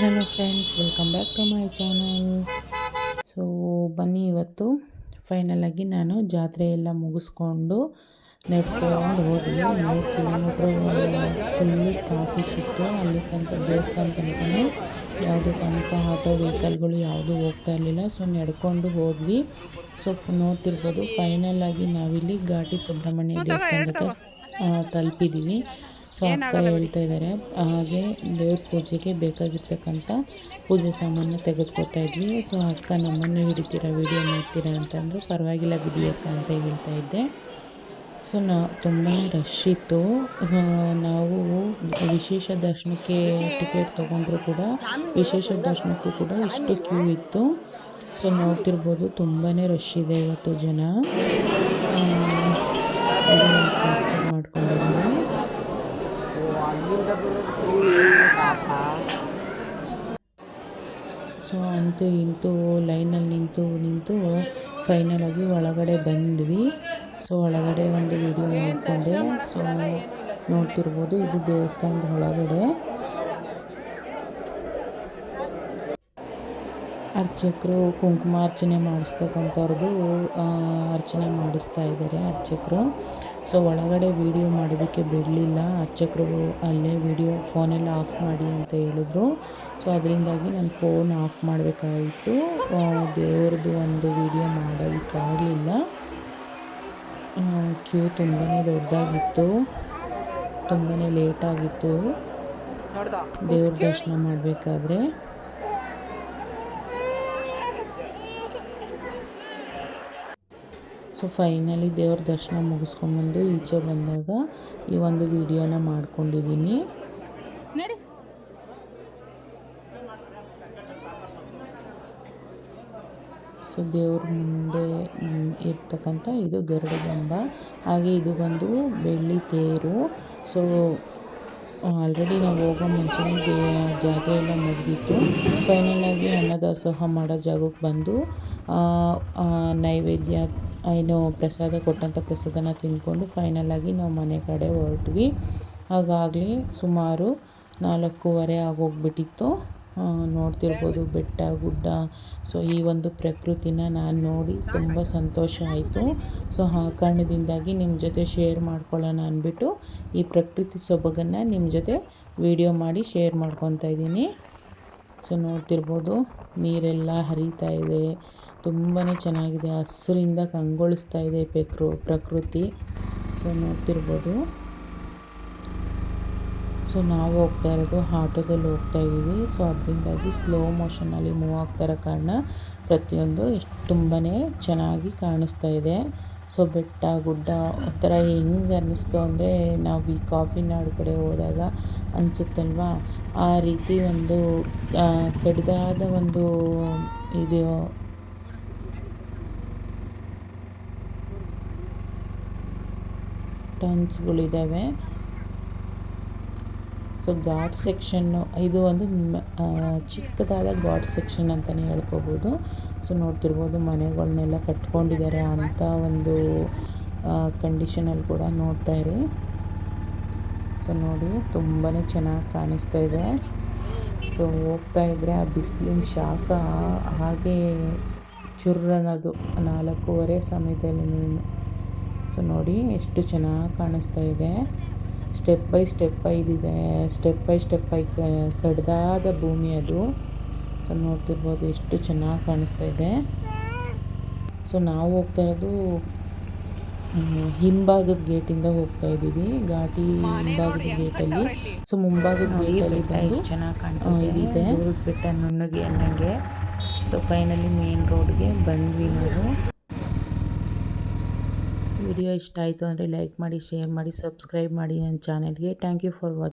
Hello friends, welcome back to my channel. So ಬನ್ನಿ, ಇವತ್ತು ಫೈನಲಾಗಿ ನಾನು ಜಾತ್ರೆ ಎಲ್ಲ ಮುಗಿಸ್ಕೊಂಡು ನಡ್ಕೊಂಡು ಹೋದ್ವಿ. 3 ಕಿಲೋಮೀಟ್ರ್ ಫುಲ್ಲು ಟ್ರಾಫಿಕ್ ಇತ್ತು. ಅಲ್ಲಿ ತನಕ ದೇವಸ್ಥಾನ ತನಕನೂ ಯಾವುದೇ ಕಾರಣಕ್ಕೂ ಆಟೋ ವೆಹಿಕಲ್ಗಳು ಯಾವುದೂ ಹೋಗ್ತಾ ಇರಲಿಲ್ಲ. ಸೊ ನಡ್ಕೊಂಡು ಹೋದ್ವಿ. ಸೊ ನೋಡ್ತಿರ್ಬೋದು, ಫೈನಲಾಗಿ ನಾವಿಲ್ಲಿ ಘಾಟಿ ಸುಬ್ರಹ್ಮಣ್ಯ ದೇವಸ್ಥಾನದ ಹತ್ರ ತಲುಪಿದ್ದೀವಿ. ಸೊ ಅಕ್ಕ ಹೇಳ್ತಾ ಇದ್ದಾರೆ, ಹಾಗೆ ದೇವ್ರ ಪೂಜೆಗೆ ಬೇಕಾಗಿರ್ತಕ್ಕಂಥ ಪೂಜೆ ಸಾಮಾನು ತೆಗೆದುಕೊತಾ ಇದ್ವಿ. ಸೊ ಅಕ್ಕ ನಮ್ಮನ್ನು ಹಿಡಿತೀರಾ, ವಿಡಿಯೋ ಮಾಡ್ತೀರಾ ಅಂತಂದರು. ಪರವಾಗಿಲ್ಲ ಬಿಡಿ ಅಕ್ಕ ಅಂತ ಹೇಳ್ತಾ ಇದ್ದೆ. ಸೊ ತುಂಬಾ ರಶ್ ಇತ್ತು. ನಾವು ವಿಶೇಷ ದರ್ಶನಕ್ಕೆ ಟಿಕೆಟ್ ತೊಗೊಂಡ್ರು ಕೂಡ ವಿಶೇಷ ದರ್ಶನಕ್ಕೂ ಕೂಡ ಇಷ್ಟು ಕ್ಯೂ ಇತ್ತು. ಸೊ ನೋಡ್ತಿರ್ಬೋದು, ತುಂಬಾ ರಶ್ ಇದೆ ಇವತ್ತು ಜನ. ಕ್ಯಾಪ್ಚರ್ ಮಾಡ್ಕೊಂಡಿದ್ದೀನಿ. ಸೊ ಅಂತೂ ಇಂತೂ ಲೈನಲ್ಲಿ ನಿಂತು ಫೈನಲಾಗಿ ಒಳಗಡೆ ಬಂದ್ವಿ. ಸೊ ಒಳಗಡೆ ಒಂದು ವಿಡಿಯೋ ಮಾಡಿಕೊಂಡೆ. ಸೊ ನೋಡ್ತಿರ್ಬೋದು, ಇದು ದೇವಸ್ಥಾನದ ಒಳಗಡೆ. ಅರ್ಚಕರು ಕುಂಕುಮಾರ್ಚನೆ ಮಾಡಿಸ್ತಕ್ಕಂಥವ್ರದ್ದು ಅರ್ಚನೆ ಮಾಡಿಸ್ತಾ ಇದ್ದಾರೆ ಅರ್ಚಕರು. ಸೊ ಒಳಗಡೆ ವಿಡಿಯೋ ಮಾಡೋದಕ್ಕೆ ಬಿಡಲಿಲ್ಲ ಅರ್ಚಕರು. ಅಲ್ಲೇ ಫೋನೆಲ್ಲ ಆಫ್ ಮಾಡಿ ಅಂತ ಹೇಳಿದ್ರು. ಸೊ ಅದರಿಂದಾಗಿ ನಾನು ಫೋನ್ ಆಫ್ ಮಾಡಬೇಕಾಗಿತ್ತು. ದೇವ್ರದ್ದು ಒಂದು ವಿಡಿಯೋ ಮಾಡೋದಕ್ಕಾಗಲಿಲ್ಲ. ಕ್ಯೂ ತುಂಬಾ ದೊಡ್ಡದಾಗಿತ್ತು, ತುಂಬಾ ಲೇಟಾಗಿತ್ತು ದೇವ್ರ ದರ್ಶನ ಮಾಡಬೇಕಾದ್ರೆ. ಸೊ ಫೈನಲಿ ದೇವ್ರ ದರ್ಶನ ಮುಗಿಸ್ಕೊಂಡ್ಬಂದು ಈಚೆ ಬಂದಾಗ ಈ ಒಂದು ವಿಡಿಯೋನ ಮಾಡ್ಕೊಂಡಿದ್ದೀನಿ. ಸೊ ದೇವ್ರ ಮುಂದೆ ಇರ್ತಕ್ಕಂಥ ಇದು ಗರುಡಗಂಬ. ಹಾಗೆ ಇದು ಬಂದು ಬೆಳ್ಳಿ ತೇರು. ಸೊ ಆಲ್ರೆಡಿ ನಾವು ಹೋಗೋ ಮುಂಚೆನೇ ಜಾತ್ರೆ ಎಲ್ಲ ಮುಗಿದಿತ್ತು. ಫೈನಲಾಗಿ ಅನ್ನದಾಸೋಹ ಮಾಡೋ ಜಾಗಕ್ಕೆ ಬಂದು ನೈವೇದ್ಯ ಏನು ಪ್ರಸಾದ ಕೊಟ್ಟಂಥ ಪ್ರಸಾದನ ತಿಂದ್ಕೊಂಡು ಫೈನಲಾಗಿ ನಾವು ಮನೆ ಕಡೆ ಹೊರಟ್ವಿ. ಹಾಗಾಗಲಿ ಸುಮಾರು 4:30 ಆಗೋಗ್ಬಿಟ್ಟಿತ್ತು. ನೋಡ್ತಿರ್ಬೋದು ಬೆಟ್ಟ ಗುಡ್ಡ. ಸೊ ಈ ಒಂದು ಪ್ರಕೃತಿನ ನಾನು ನೋಡಿ ತುಂಬ ಸಂತೋಷ ಆಯಿತು. ಸೊ ಆ ಕಾರಣದಿಂದಾಗಿ ನಿಮ್ಮ ಜೊತೆ ಶೇರ್ ಮಾಡ್ಕೊಳ್ಳೋಣ ಅಂದ್ಬಿಟ್ಟು ಈ ಪ್ರಕೃತಿ ಸೊಬಗನ್ನು ನಿಮ್ಮ ಜೊತೆ ವಿಡಿಯೋ ಮಾಡಿ ಶೇರ್ ಮಾಡ್ಕೊತಾ ಇದ್ದೀನಿ. ಸೊ ನೋಡ್ತಿರ್ಬೋದು, ನೀರೆಲ್ಲ ಹರಿತಾ ಇದೆ, ತುಂಬಾ ಚೆನ್ನಾಗಿದೆ, ಹಸಿರಿಂದ ಕಂಗೊಳಿಸ್ತಾ ಇದೆ ಪ್ರಕೃತಿ. ಸೊ ನೋಡ್ತಿರ್ಬೋದು. ಸೊ ನಾವು ಹೋಗ್ತಾ ಇರೋದು ಆಟೋದಲ್ಲಿ ಹೋಗ್ತಾ ಇದ್ದೀವಿ. ಸೊ ಅದರಿಂದಾಗಿ ಸ್ಲೋ ಮೋಷನಲ್ಲಿ ಮೂವ್ ಆಗ್ತಾ ಇರೋ ಕಾರಣ ಪ್ರತಿಯೊಂದು ತುಂಬಾ ಚೆನ್ನಾಗಿ ಕಾಣಿಸ್ತಾ ಇದೆ. ಸೊ ಬೆಟ್ಟ ಗುಡ್ಡ ಒಂಥರ ಹೆಂಗೆ ಅನ್ನಿಸ್ತು ಅಂದರೆ, ನಾವು ಈ ಕಾಫಿ ನಾಡು ಕಡೆ ಹೋದಾಗ ಅನಿಸುತ್ತಲ್ವ, ಆ ರೀತಿ ಒಂದು ಕಡಿದಾದ ಒಂದು ಇದು ಟರ್ನ್ಸ್ಗಳಿದ್ದಾವೆ. ಸೊ ಘಾಟ್ ಸೆಕ್ಷನ್ನು ಇದು ಒಂದು ಚಿಕ್ಕದಾದ ಘಾಟ್ ಸೆಕ್ಷನ್ ಅಂತಲೇ ಹೇಳ್ಕೊಬೋದು. ಸೊ ನೋಡ್ತಿರ್ಬೋದು, ಮನೆಗಳನ್ನೆಲ್ಲ ಕಟ್ಕೊಂಡಿದ್ದಾರೆ ಅಂಥ ಒಂದು ಕಂಡೀಷನಲ್ಲಿ ಕೂಡ ನೋಡ್ತಾ ಇರಿ. ಸೊ ನೋಡಿ, ತುಂಬಾ ಚೆನ್ನಾಗಿ ಕಾಣಿಸ್ತಾ ಇದೆ. ಸೊ ಹೋಗ್ತಾ ಇದ್ದರೆ ಆ ಬಿಸಿಲಿನ ಶಾಖ ಹಾಗೆ ಚುರ್ರನ್ನೋದು 4:30 ಸಮಯದಲ್ಲಿ. ಸೊ ನೋಡಿ ಎಷ್ಟು ಚೆನ್ನಾಗಿ ಕಾಣಿಸ್ತಾ ಇದೆ. ಸ್ಟೆಪ್ ಬೈ ಸ್ಟೆಪ್ ಕಡ್ದಾದ ಭೂಮಿ ಅದು. ಸೊ ನೋಡ್ತಿರ್ಬೋದು ಎಷ್ಟು ಚೆನ್ನಾಗಿ ಕಾಣಿಸ್ತಾ ಇದೆ. ಸೊ ನಾವು ಹೋಗ್ತಾ ಇರೋದು ಹಿಂಭಾಗದ ಗೇಟಿಂದ ಹೋಗ್ತಾ ಇದ್ದೀವಿ, ಘಾಟಿ ಹಿಂಭಾಗದ ಗೇಟಲ್ಲಿ. ಸೊ ಮುಂಭಾಗದ ಗೇಟಲ್ಲಿ ಬಂದು ಚೆನ್ನಾಗಿ ಕಾಣ್ತಿದೆ ಬೆಟ್ಟ ನುಣ್ಣಗೆ ಅನ್ನಂಗೆ. ಸೊ ಫೈನಲಿ ಮೇನ್ ರೋಡ್ಗೆ ಬಂದ್ವಿ ನಾವು. ವಿಡಿಯೋ ಇಷ್ಟ ಆಯಿತು ಅಂದರೆ ಲೈಕ್ ಮಾಡಿ, ಶೇರ್ ಮಾಡಿ, ಸಬ್ಸ್ಕ್ರೈಬ್ ಮಾಡಿ ನನ್ನ ಚಾನಲ್ಗೆ. Thank you for watching.